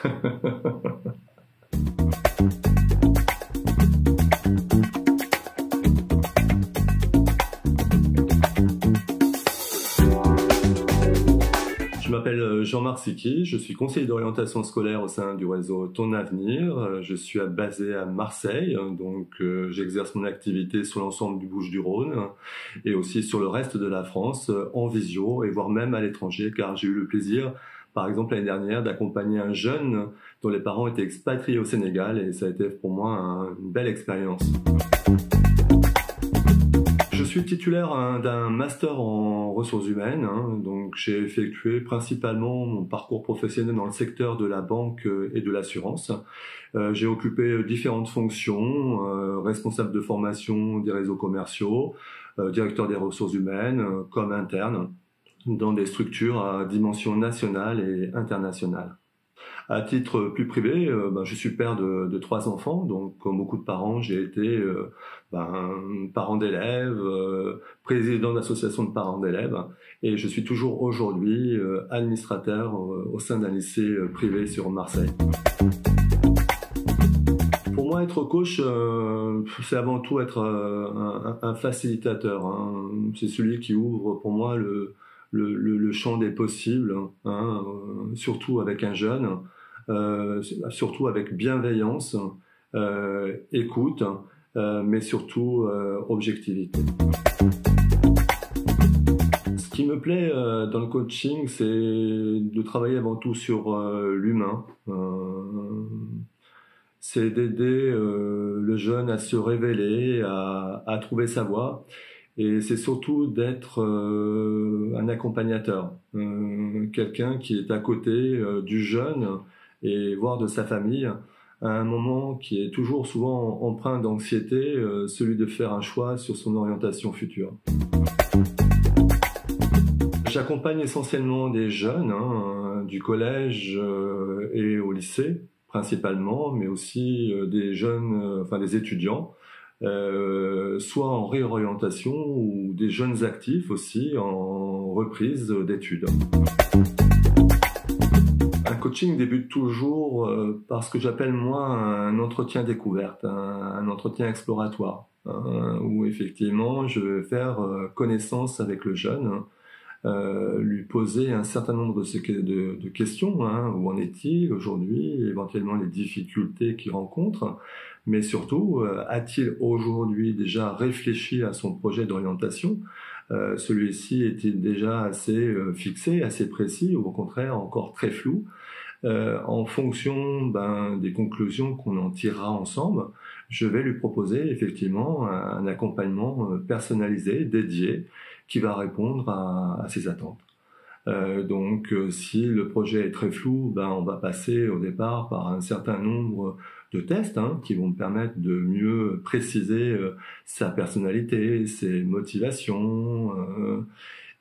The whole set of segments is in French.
Je m'appelle Jean-Marc Siki, je suis conseiller d'orientation scolaire au sein du réseau Ton Avenir. Je suis basé à Marseille, donc j'exerce mon activité sur l'ensemble du Bouches-du-Rhône et aussi sur le reste de la France en visio et voire même à l'étranger, car j'ai eu le plaisir, par exemple l'année dernière, d'accompagner un jeune dont les parents étaient expatriés au Sénégal et ça a été pour moi une belle expérience. Je suis titulaire d'un master en ressources humaines, donc j'ai effectué principalement mon parcours professionnel dans le secteur de la banque et de l'assurance. J'ai occupé différentes fonctions, responsable de formation des réseaux commerciaux, directeur des ressources humaines, comme interne, dans des structures à dimension nationale et internationale. À titre plus privé, je suis père de 3 enfants, donc comme beaucoup de parents, j'ai été parent d'élèves, président d'association de parents d'élèves, et je suis toujours aujourd'hui administrateur au sein d'un lycée privé sur Marseille. Pour moi, être coach, c'est avant tout être un facilitateur. C'est celui qui ouvre pour moi le champ des possibles, surtout avec un jeune. Surtout avec bienveillance, écoute, mais surtout objectivité. Ce qui me plaît dans le coaching, c'est de travailler avant tout sur l'humain. C'est d'aider le jeune à se révéler, à trouver sa voie. Et c'est surtout d'être un accompagnateur, quelqu'un qui est à côté du jeune et voire de sa famille, à un moment qui est toujours souvent empreint d'anxiété, celui de faire un choix sur son orientation future. J'accompagne essentiellement des jeunes, du collège et au lycée principalement, mais aussi des jeunes, des étudiants, soit en réorientation ou des jeunes actifs aussi en reprise d'études. Un coaching débute toujours par ce que j'appelle moi un entretien découverte, un entretien exploratoire, où effectivement je vais faire connaissance avec le jeune, lui poser un certain nombre de questions, où en est-il aujourd'hui, éventuellement les difficultés qu'il rencontre, mais surtout a-t-il aujourd'hui déjà réfléchi à son projet d'orientation? Celui-ci est-il déjà assez fixé, assez précis, ou au contraire encore très flou? En fonction des conclusions qu'on en tirera ensemble, je vais lui proposer effectivement un accompagnement personnalisé, dédié, qui va répondre à ses attentes. Donc si le projet est très flou, on va passer au départ par un certain nombre de tests qui vont me permettre de mieux préciser sa personnalité, ses motivations,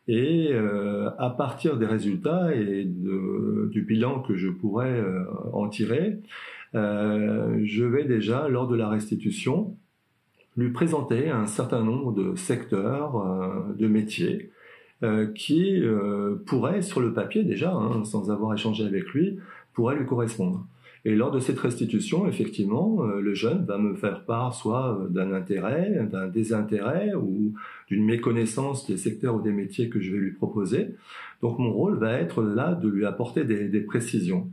et à partir des résultats et du bilan que je pourrais en tirer, je vais déjà, lors de la restitution, lui présenter un certain nombre de secteurs, de métiers, qui pourraient, sur le papier déjà, sans avoir échangé avec lui, pourraient lui correspondre. Et lors de cette restitution, effectivement, le jeune va me faire part soit d'un intérêt, d'un désintérêt ou d'une méconnaissance des secteurs ou des métiers que je vais lui proposer. Donc mon rôle va être là de lui apporter des précisions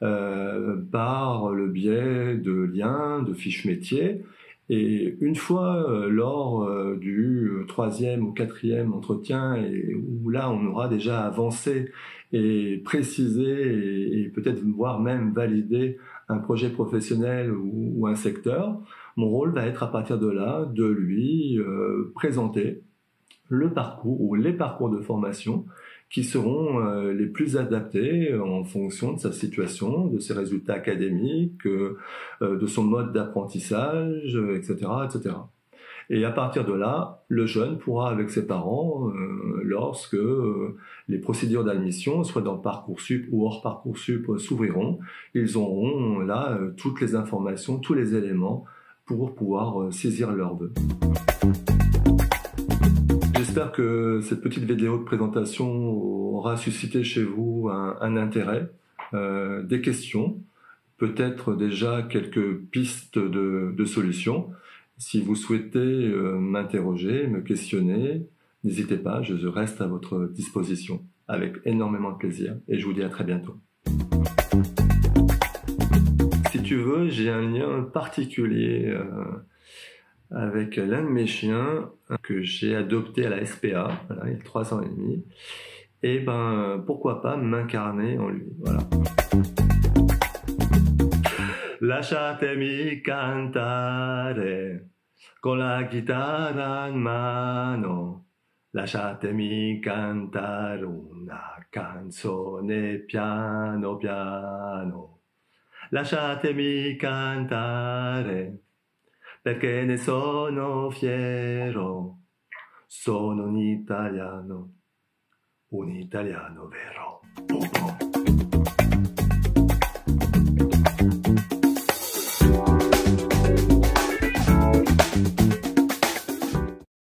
par le biais de liens, de fiches métiers. Et une fois lors du 3e ou 4e entretien, et où là on aura déjà avancé et précisé et peut-être voire même validé un projet professionnel ou un secteur, mon rôle va être à partir de là de lui présenter le parcours ou les parcours de formation qui seront les plus adaptés en fonction de sa situation, de ses résultats académiques, de son mode d'apprentissage, etc., etc. Et à partir de là, le jeune pourra, avec ses parents, lorsque les procédures d'admission, soit dans Parcoursup ou hors Parcoursup, s'ouvriront, ils auront là toutes les informations, tous les éléments pour pouvoir saisir leurs vœux. J'espère que cette petite vidéo de présentation aura suscité chez vous un intérêt, des questions, peut-être déjà quelques pistes de solutions. Si vous souhaitez m'interroger, me questionner, n'hésitez pas, je reste à votre disposition avec énormément de plaisir et je vous dis à très bientôt. Si tu veux, j'ai un lien particulier avec l'un de mes chiens que j'ai adopté à la SPA, voilà, il y a 3 ans et demi. Et pourquoi pas m'incarner en lui, voilà. Lasciatemi cantare con la chitarra in mano. Lasciatemi cantare una canzone piano piano. Lasciatemi cantare perché ne sono fiero. Sono un italiano vero.